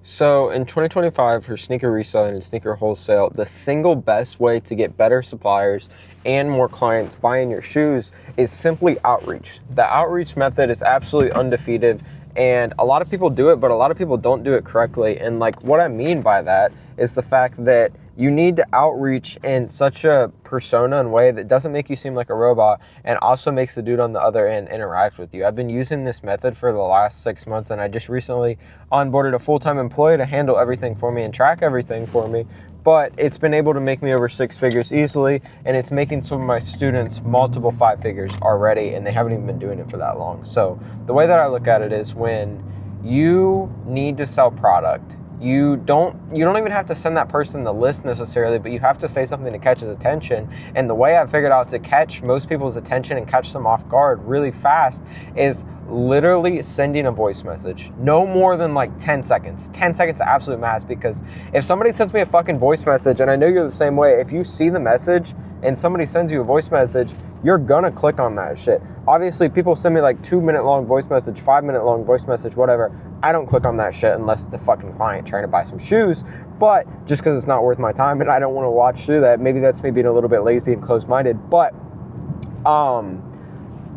So in 2025, for sneaker reselling and sneaker wholesale, the single best way to get better suppliers and more clients buying your shoes is simply outreach. The outreach method is absolutely undefeated, and a lot of people do it, but a lot of people don't do it correctly. And like what I mean by that is the fact that you need to outreach in such a persona and way that doesn't make you seem like a robot and also makes the dude on the other end interact with you. I've been using this method for the last 6 months, and I just recently onboarded a full-time employee to handle everything for me and track everything for me. But it's been able to make me over 6 figures easily, and it's making some of my students multiple 5 figures already, and they haven't even been doing it for that long. So the way that I look at it is when you need to sell product, you don't even have to send that person the list necessarily, but you have to say something to catch his attention. And the way I've figured out to catch most people's attention and catch them off guard really fast is literally sending a voice message. No more than like 10 seconds. 10 seconds is absolute max, because if somebody sends me a fucking voice message, and I know you're the same way, if you see the message and somebody sends you a voice message, you're gonna click on that shit. Obviously, people send me like 2-minute long voice message, 5-minute long voice message, whatever. I don't click on that shit unless it's a fucking client trying to buy some shoes, but just because it's not worth my time and I don't want to watch through that. Maybe that's me being a little bit lazy and close-minded, but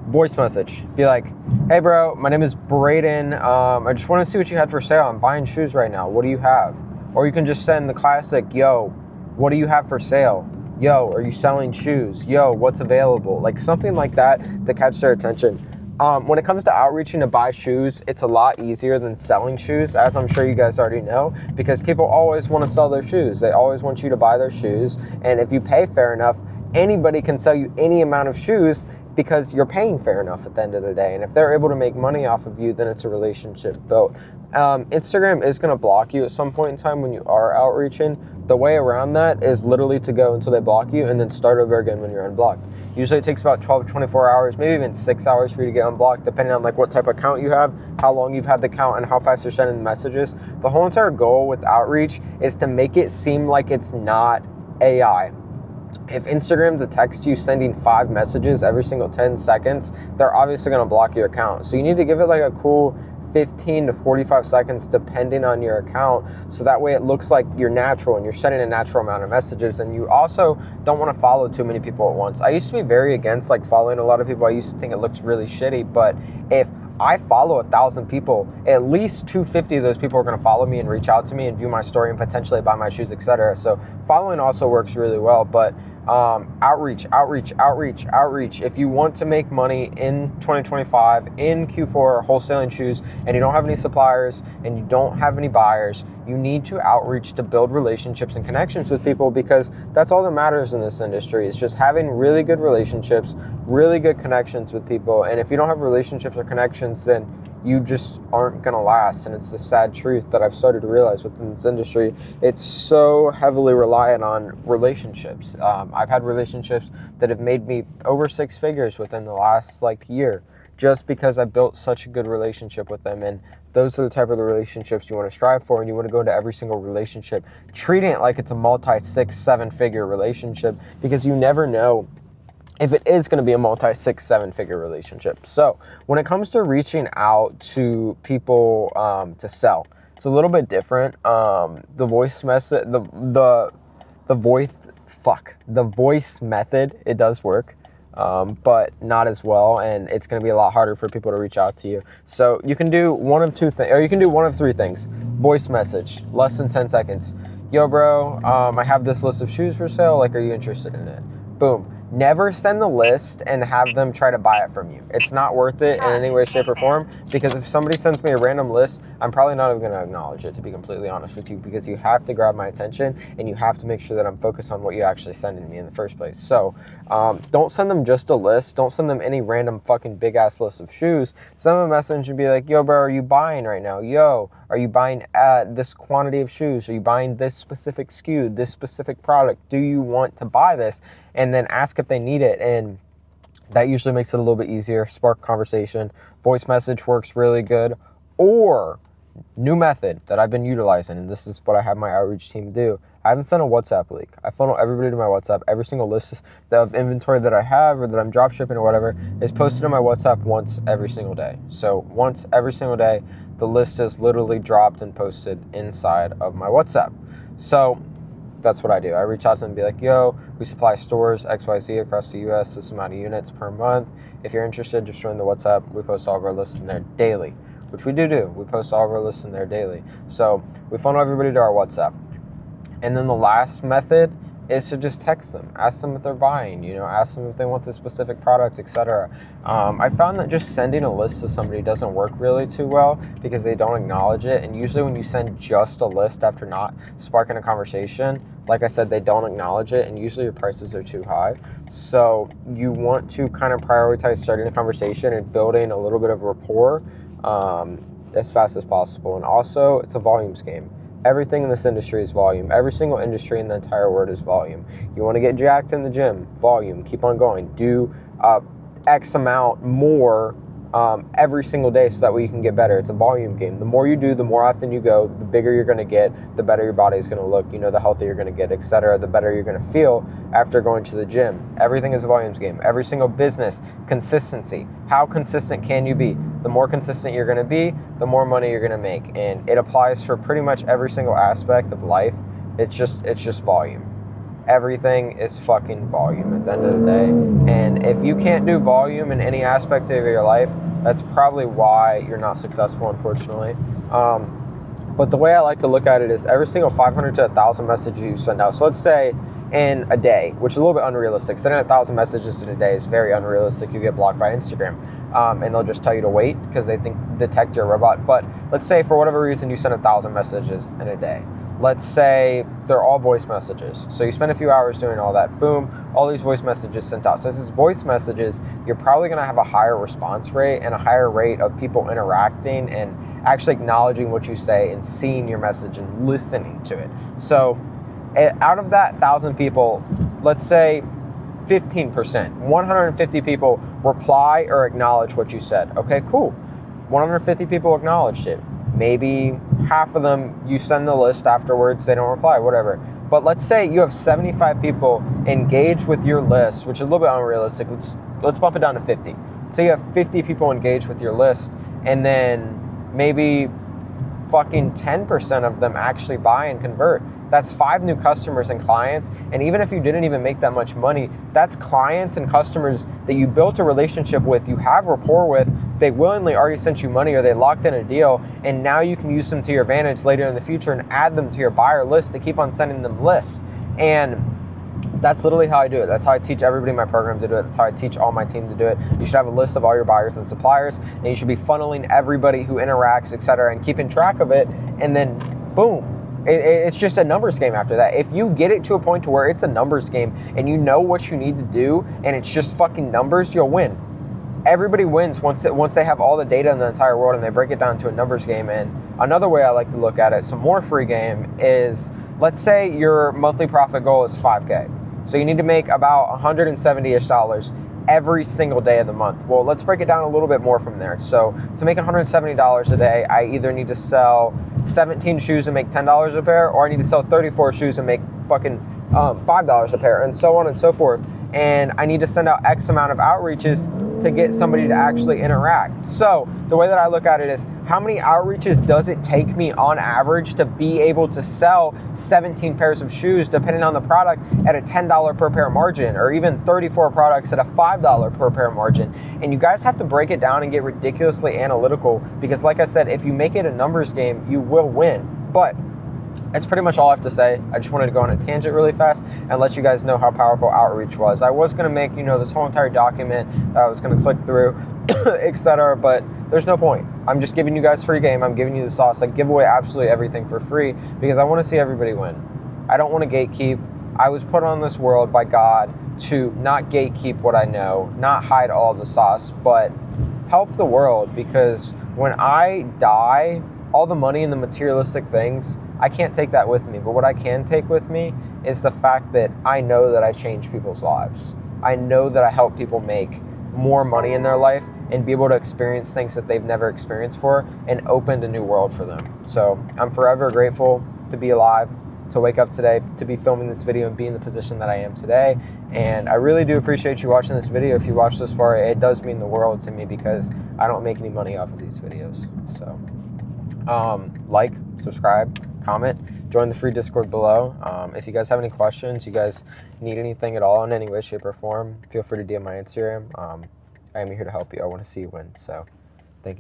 voice message. Be like, hey bro, my name is Brayden. I just want to see what you had for sale. I'm buying shoes right now. What do you have? Or you can just send the classic, yo, what do you have for sale? Yo, are you selling shoes? Yo, what's available? Like something like that to catch their attention. When it comes to outreaching to buy shoes, it's a lot easier than selling shoes, as I'm sure you guys already know, because people always want to sell their shoes. They always want you to buy their shoes. And if you pay fair enough, anybody can sell you any amount of shoes because you're paying fair enough at the end of the day. And if they're able to make money off of you, then it's a relationship built. Instagram is going to block you at some point in time when you are outreaching. The way around that is literally to go until they block you and then start over again when you're unblocked. Usually it takes about 12 to 24 hours, maybe even 6 hours for you to get unblocked, depending on like what type of account you have, how long you've had the account, and how fast you're sending the messages. The whole entire goal with outreach is to make it seem like it's not AI. If Instagram detects you sending 5 messages every single 10 seconds, they're obviously going to block your account. So you need to give it like a cool 15 to 45 seconds depending on your account, so that way it looks like you're natural and you're sending a natural amount of messages. And you also don't want to follow too many people at once. I used to be very against like following a lot of people. I used to think it looks really shitty, but if I follow 1,000 people, at least 250 of those people are going to follow me and reach out to me and view my story and potentially buy my shoes, etc. So following also works really well, but outreach. If you want to make money in 2025 in Q4 wholesaling shoes, and you don't have any suppliers and you don't have any buyers, you need to outreach to build relationships and connections with people, because that's all that matters in this industry. It's just having really good relationships, really good connections with people. And if you don't have relationships or connections, then you just aren't going to last. And it's the sad truth that I've started to realize within this industry. It's so heavily reliant on relationships. I've had relationships that have made me over 6 figures within the last year, just because I built such a good relationship with them. And those are the type of the relationships you want to strive for, and you want to go into every single relationship treating it like it's a multi-6, 7-figure relationship, because you never know if it is going to be a multi-6, 7-figure relationship. So when it comes to reaching out to people to sell, it's a little bit different. The voice method, the voice method, it does work, but not as well, and it's going to be a lot harder for people to reach out to you. So you can do one of 2 things, or you can do one of 3 things. Voice message, less than 10 seconds. Yo, bro, I have this list of shoes for sale. Like, are you interested in it? Boom. Never send the list and have them try to buy it from you. It's not worth it in any way, shape, or form, because if somebody sends me a random list, I'm probably not even going to acknowledge it, to be completely honest with you, because you have to grab my attention and you have to make sure that I'm focused on what you actually sending me in the first place. So don't send them just a list. Don't send them any random fucking big ass list of shoes. Send them a message and be like, yo, bro, are you buying right now? Yo, are you buying this quantity of shoes? Are you buying this specific SKU, this specific product? Do you want to buy this? And then ask if they need it. And that usually makes it a little bit easier. Spark conversation. Voice message works really good. Or New method that I've been utilizing, and this is what I have my outreach team do. I haven't sent a WhatsApp leak. I funnel everybody to my WhatsApp. Every single list of inventory that I have or that I'm drop shipping or whatever is posted on my WhatsApp once every single day. So once every single day, the list is literally dropped and posted inside of my WhatsApp. So that's what I do. I reach out to them and be like, yo, we supply stores XYZ across the US, this amount of units per month. If you're interested, just join the WhatsApp. We post all of our lists in there daily, which we do. We post all of our lists in there daily. So we funnel everybody to our WhatsApp. And then the last method is to just text them, ask them if they're buying, ask them if they want the specific product, etc. I found that just sending a list to somebody doesn't work really too well because they don't acknowledge it. And usually when you send just a list after not sparking a conversation, like I said, they don't acknowledge it, and usually your prices are too high. So you want to kind of prioritize starting a conversation and building a little bit of rapport as fast as possible. And also, it's a volumes game. Everything in this industry is volume. Every single industry in the entire world is volume. You want to get jacked in the gym, volume. Keep on going. Do X amount more every single day so that way you can get better. It's a volume game. The more you do, the more often you go, the bigger you're going to get, the better your body is going to look, the healthier you're going to get, etc. The better you're going to feel after going to the gym. Everything is a volumes game. Every single business, consistency. How consistent can you be? The more consistent you're going to be, the more money you're going to make. And it applies for pretty much every single aspect of life. It's just volume. Everything is fucking volume at the end of the day. And if you can't do volume in any aspect of your life, that's probably why you're not successful, unfortunately. But the way I like to look at it is every single 500 to 1,000 messages you send out. So let's say in a day, which is a little bit unrealistic. Sending 1,000 messages in a day is very unrealistic. You get blocked by Instagram. And they'll just tell you to wait because they detect you're a robot. But let's say for whatever reason you send 1,000 messages in a day. Let's say they're all voice messages. So you spend a few hours doing all that. Boom, all these voice messages sent out. Since it's voice messages, you're probably gonna have a higher response rate and a higher rate of people interacting and actually acknowledging what you say and seeing your message and listening to it. So out of that 1,000 people, let's say 15%, 150 people reply or acknowledge what you said. Okay, cool. 150 people acknowledged it. Maybe half of them, you send the list afterwards, they don't reply, whatever. But let's say you have 75 people engage with your list, which is a little bit unrealistic. Let's bump it down to 50. So you have 50 people engage with your list, and then maybe fucking 10% of them actually buy and convert. That's 5 new customers and clients. And even if you didn't even make that much money, that's clients and customers that you built a relationship with, you have rapport with, they willingly already sent you money or they locked in a deal, and now you can use them to your advantage later in the future and add them to your buyer list to keep on sending them lists. And that's literally how I do it. That's how I teach everybody in my program to do it. That's how I teach all my team to do it. You should have a list of all your buyers and suppliers, and you should be funneling everybody who interacts, etc., and keeping track of it. And then, boom. It's just a numbers game after that. If you get it to a point to where it's a numbers game and you know what you need to do and it's just fucking numbers, you'll win. Everybody wins once they have all the data in the entire world and they break it down to a numbers game. And another way I like to look at it, some more free game, is let's say your monthly profit goal is $5K. So you need to make about $170-ish every single day of the month. Well, let's break it down a little bit more from there. So to make $170 a day, I either need to sell 17 shoes and make $10 a pair, or I need to sell 34 shoes and make fucking $5 a pair, and so on and so forth. And I need to send out X amount of outreaches to get somebody to actually interact. So the way that I look at it is, how many outreaches does it take me on average to be able to sell 17 pairs of shoes, depending on the product, at a $10 per pair margin, or even 34 products at a $5 per pair margin? And you guys have to break it down and get ridiculously analytical, because like I said, if you make it a numbers game, you will win. But that's pretty much all I have to say. I just wanted to go on a tangent really fast and let you guys know how powerful outreach was. I was going to make, this whole entire document that I was going to click through, etc., but there's no point. I'm just giving you guys free game. I'm giving you the sauce. I give away absolutely everything for free because I want to see everybody win. I don't want to gatekeep. I was put on this world by God to not gatekeep what I know, not hide all the sauce, but help the world, because when I die, all the money and the materialistic things, I can't take that with me. But what I can take with me is the fact that I know that I change people's lives. I know that I help people make more money in their life, and be able to experience things that they've never experienced before, and opened a new world for them. So I'm forever grateful to be alive, to wake up today, to be filming this video and be in the position that I am today. And I really do appreciate you watching this video. If you watched this far, it does mean the world to me, because I don't make any money off of these videos. So like, subscribe, comment, join the free Discord below. If you guys have any questions, you guys need anything at all in any way, shape, or form, feel free to DM my Instagram. I am here to help you. I want to see you win. So